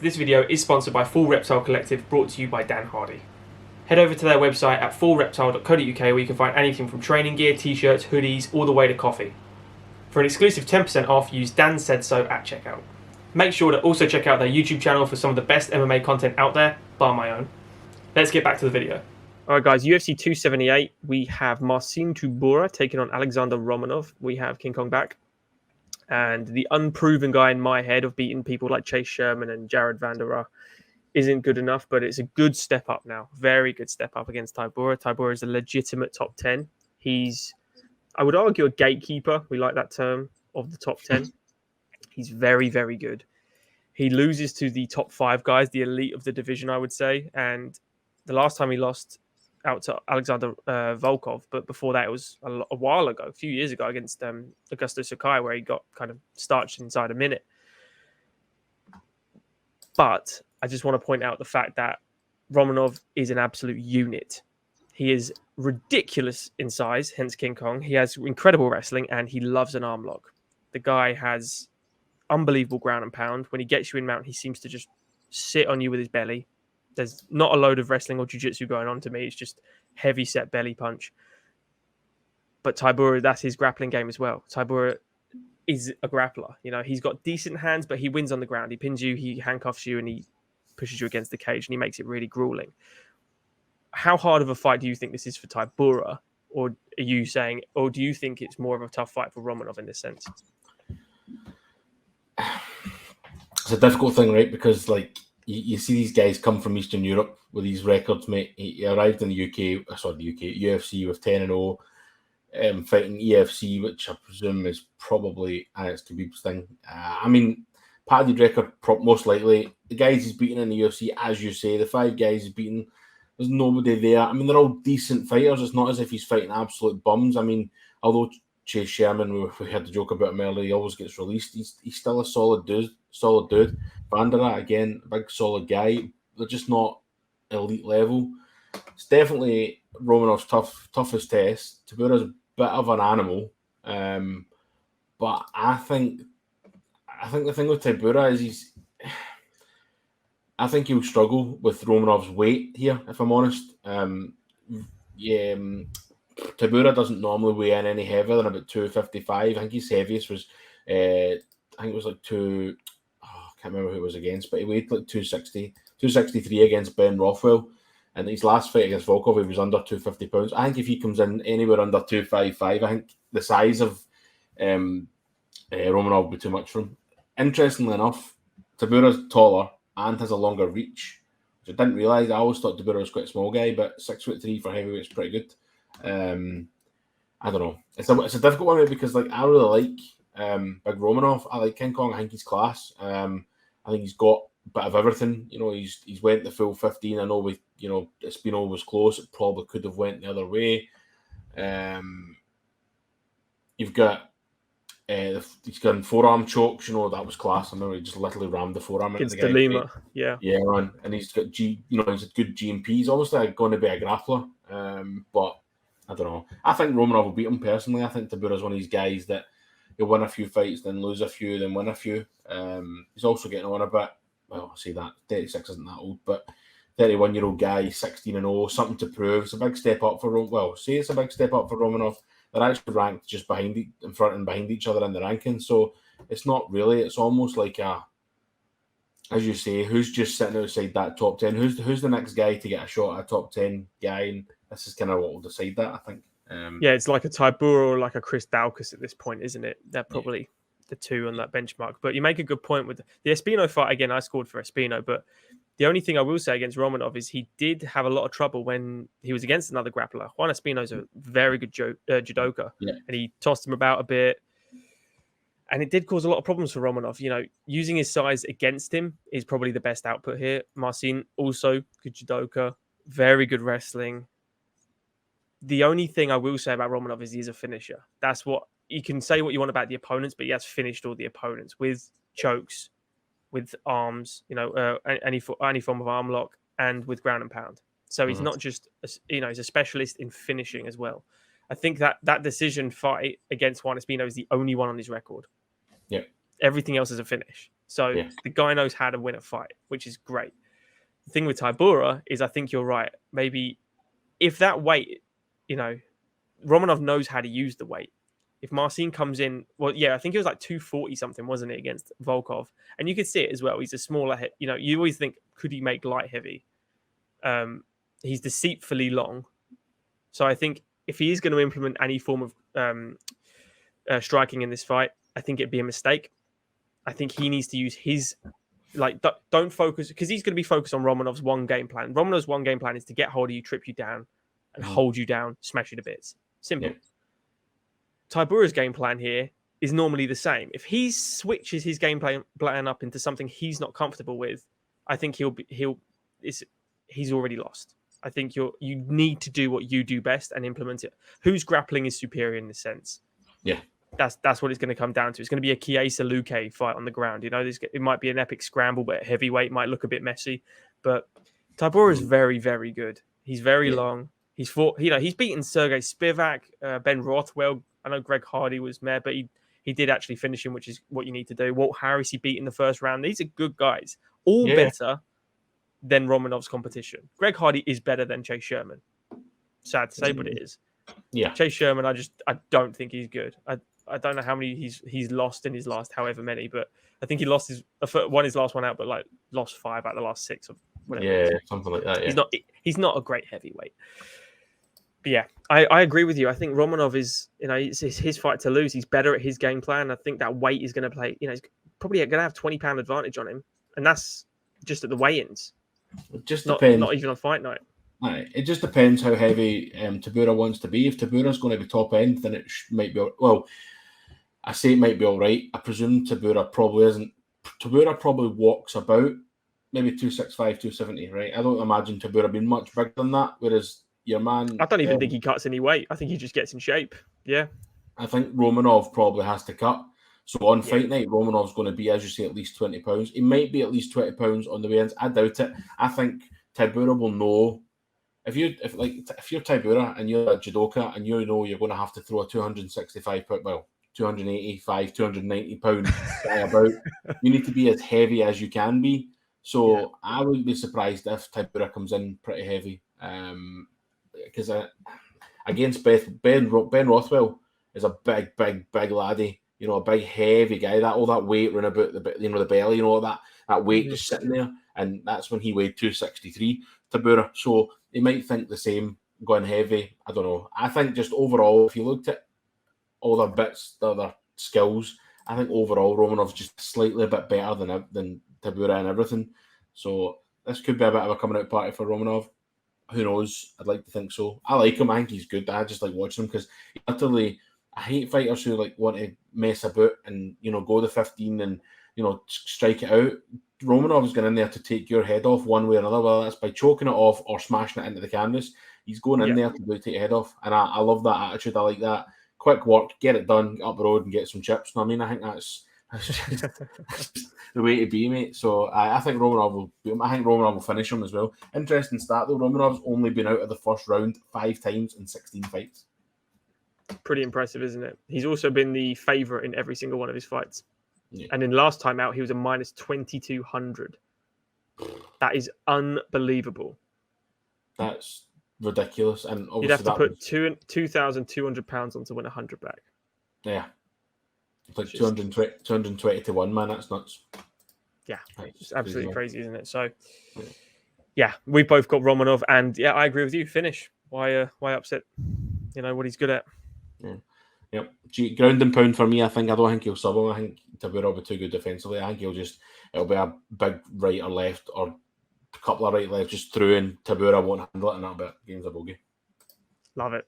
This video is sponsored by Full Reptile Collective, brought to you by Dan Hardy. Head over to their website at fullreptile.co.uk where you can find anything from training gear, t-shirts, hoodies, all the way to coffee. For an exclusive 10% off, use Dan Said So at checkout. Make sure to also check out their YouTube channel for some of the best MMA content out there, bar my own. Let's get back to the video. Alright guys, UFC 278, we have Marcin Tybura taking on Alexander Romanov. We have King Kong back. And the unproven guy in my head of beating people like Chase Sherman and Jared Vanderaa isn't good enough, but it's a good step up now. Very good step up against Tybura. Tybura is a legitimate top 10. He's, I would argue, a gatekeeper. We like that term, of the top 10. He's very, very good. He loses to the top 5 guys, the elite of the division, I would say. And the last time he lost out to Alexander Volkov, but before that it was a while ago, a few years ago, against Augusto Sakai, where he got kind of starched inside a minute. But I just want to point out the fact that Romanov is an absolute unit. He is ridiculous in size, hence King Kong. He has incredible wrestling, and he loves an arm lock. The guy has unbelievable ground and pound. When he gets you in mount, he seems to just sit on you with his belly. There's not a load of wrestling or jiu-jitsu going on to me. It's just heavy set belly punch. But Tybura, that's his grappling game as well. Tybura is a grappler. You know, he's got decent hands, but he wins on the ground. He pins you, he handcuffs you, and he pushes you against the cage, and he makes it really grueling. How hard of a fight do you think this is for Tybura? Or are you saying, or do you think it's more of a tough fight for Romanov in this sense? It's a difficult thing, right? Because, like, you see these guys come from Eastern Europe with these records, mate. He arrived in the UFC with 10-0, fighting EFC, which I presume is probably Alex Khabib's thing. I mean, padded record, most likely. The guys he's beaten in the UFC, as you say, the 5 guys he's beaten, there's nobody there. I mean, they're all decent fighters. It's not as if he's fighting absolute bums. I mean, although Chase Sherman, we had the joke about him earlier, he always gets released. He's still a solid dude. Vanderaa, again, a big solid guy. They're just not elite level. It's definitely Romanov's toughest test. Tybura's a bit of an animal, but I think the thing with Tybura is I think he'll struggle with Romanov's weight here, if I'm honest. Tybura doesn't normally weigh in any heavier than about 255. I think his heaviest was, I think it was like I can't remember who it was against, but he weighed like 263 against Ben Rothwell. And his last fight against Volkov, he was under 250 pounds. I think if he comes in anywhere under 255, I think the size of Romanov will be too much for him. Interestingly enough, Tybura's taller and has a longer reach, which I didn't realise. I always thought Tybura was quite a small guy, but 6'3" for heavyweight is pretty good. I don't know. It's a difficult one because, like, I really like Big Romanov. I like King Kong. I think he's class. I think he's got a bit of everything. You know, he's went the full 15. I know Espino was close. It probably could have went the other way. You've got he's got forearm chokes. You know, that was class. I remember he just literally rammed the forearm against the Lima. Yeah, man. And he's got he's a good GMP. He's obviously going to be a grappler. But I don't know. I think Romanov will beat him personally. I think Tybura's one of these guys that he'll win a few fights, then lose a few, then win a few. He's also getting on a bit. Well, I say that 36 isn't that old, but 31-year-old guy, 16-0, something to prove. It's a big step up for it's a big step up for Romanov. They're actually ranked just in front and behind each other in the rankings, so it's not really. It's almost like as you say, who's just sitting outside that top 10? Who's the next guy to get a shot at a top 10 guy? And this is kind of what will decide that, I think. Yeah, it's like a Tybura or like a Chris Daukaus at this point, isn't it? They're probably the two on that benchmark. But you make a good point with the Espino fight. Again, I scored for Espino, but the only thing I will say against Romanov is he did have a lot of trouble when he was against another grappler. Juan Espino's a very good judoka, and he tossed him about a bit. And it did cause a lot of problems for Romanov. You know, using his size against him is probably the best output here. Marcin, also good judoka, very good wrestling. The only thing I will say about Romanov is he's a finisher. That's what you can say what you want about the opponents, but he has finished all the opponents with chokes, with arms, any form of arm lock, and with ground and pound. So he's not just, he's a specialist in finishing as well. I think that decision fight against Juan Espino is the only one on his record. Yeah. Everything else is a finish. So the guy knows how to win a fight, which is great. The thing with Tybura is I think you're right. Maybe if that weight, Romanov knows how to use the weight. If Marcin comes in, I think it was like 240 something, wasn't it, against Volkov? And you could see it as well. He's a smaller, you always think, could he make light heavy? He's deceitfully long. So I think if he is going to implement any form of striking in this fight, I think it'd be a mistake. I think he needs to use his, don't focus, because he's going to be focused on Romanov's one game plan. Romanov's one game plan is to get hold of you, trip you down, and hold you down, smash you to bits. Simple. Yeah. Tybura's game plan here is normally the same. If he switches his game plan up into something he's not comfortable with, I think he's already lost. I think you need to do what you do best and implement it. Whose grappling is superior in this sense? Yeah. That's what it's going to come down to. It's going to be a Chiesa-Luque fight on the ground. It might be an epic scramble, but heavyweight might look a bit messy. But Tybura is very, very good. He's very long. He's fought. He's beaten Sergey Spivak, Ben Rothwell. I know Greg Hardy was mad, but he did actually finish him, which is what you need to do. Walt Harris he beat in the first round. These are good guys, all better than Romanov's competition. Greg Hardy is better than Chase Sherman. Sad to say, but it is. Yeah, Chase Sherman, I don't think he's good. I don't know how many he's lost in his last however many, but I think he lost his last one out, but lost 5 out of the last 6 of whatever. Yeah, something like that. Yeah. He's not a great heavyweight. But yeah, I agree with you. I think Romanov is, it's his fight to lose. He's better at his game plan. I think that weight is going to play. He's probably going to have 20-pound advantage on him, and that's just at the weigh-ins. It just depends. Not even on fight night. Right. It just depends how heavy Tybura wants to be. If Tybura's going to be top end, then it might be. Well, I say it might be all right. I presume Tybura probably isn't. Tybura probably walks about maybe 265, 270, right? I don't imagine Tybura being much bigger than that. Whereas your man, I don't even think he cuts any weight. I think he just gets in shape. Yeah. I think Romanov probably has to cut. So on fight night, Romanov's going to be, as you say, at least 20 pounds. He might be at least 20 pounds on the weigh-ins. I doubt it. I think Tybura will know. If you're Tybura and you're a judoka and you know you're going to have to throw a 265 pound, 285, 290 pound guy about, you need to be as heavy as you can be. So I wouldn't be surprised if Tybura comes in pretty heavy. Because against Ben Rothwell is a big laddie, a big heavy guy. All that weight running about the belly, that weight just sitting there, and that's when he weighed 263, Tybura. So he might think the same going heavy. I don't know. I think just overall, if you looked at all the bits, the other skills, I think overall Romanov's just slightly a bit better than Tybura and everything. So this could be a bit of a coming out party for Romanov. Who knows? I'd like to think so. I like him. I think he's good. I just like watching him because literally, I hate fighters who want to mess about and go the 15 and strike it out. Romanov's going in there to take your head off one way or another, whether that's by choking it off or smashing it into the canvas. He's going in there to take your head off, and I love that attitude. I like that. Quick work, get it done, get up the road and get some chips. I mean, I think that's just the way to be, mate. So I think Romanov will beat him. I think Romanov will finish him as well. Interesting stat though, Romanov's only been out of the first round 5 times in 16 fights. Pretty impressive, isn't it? He's also been the favourite in every single one of his fights. Yeah. And in last time out, he was a minus 2,200. That is unbelievable. That's ridiculous. And you'd have to put 2,200 pounds on to win 100 back. Yeah. It's like 220 to 1, man. That's nuts. Yeah. It's absolutely crazy, isn't it? So, yeah, we both got Romanov. And, yeah, I agree with you. Finish. Why upset? What he's good at. Yeah. Yep. Ground and pound for me, I don't think he'll sub him. I think Tybura will be too good defensively. I think it'll be a big right or left or a couple of right left just through and Tybura won't handle it and that'll be game's a bogey. Love it.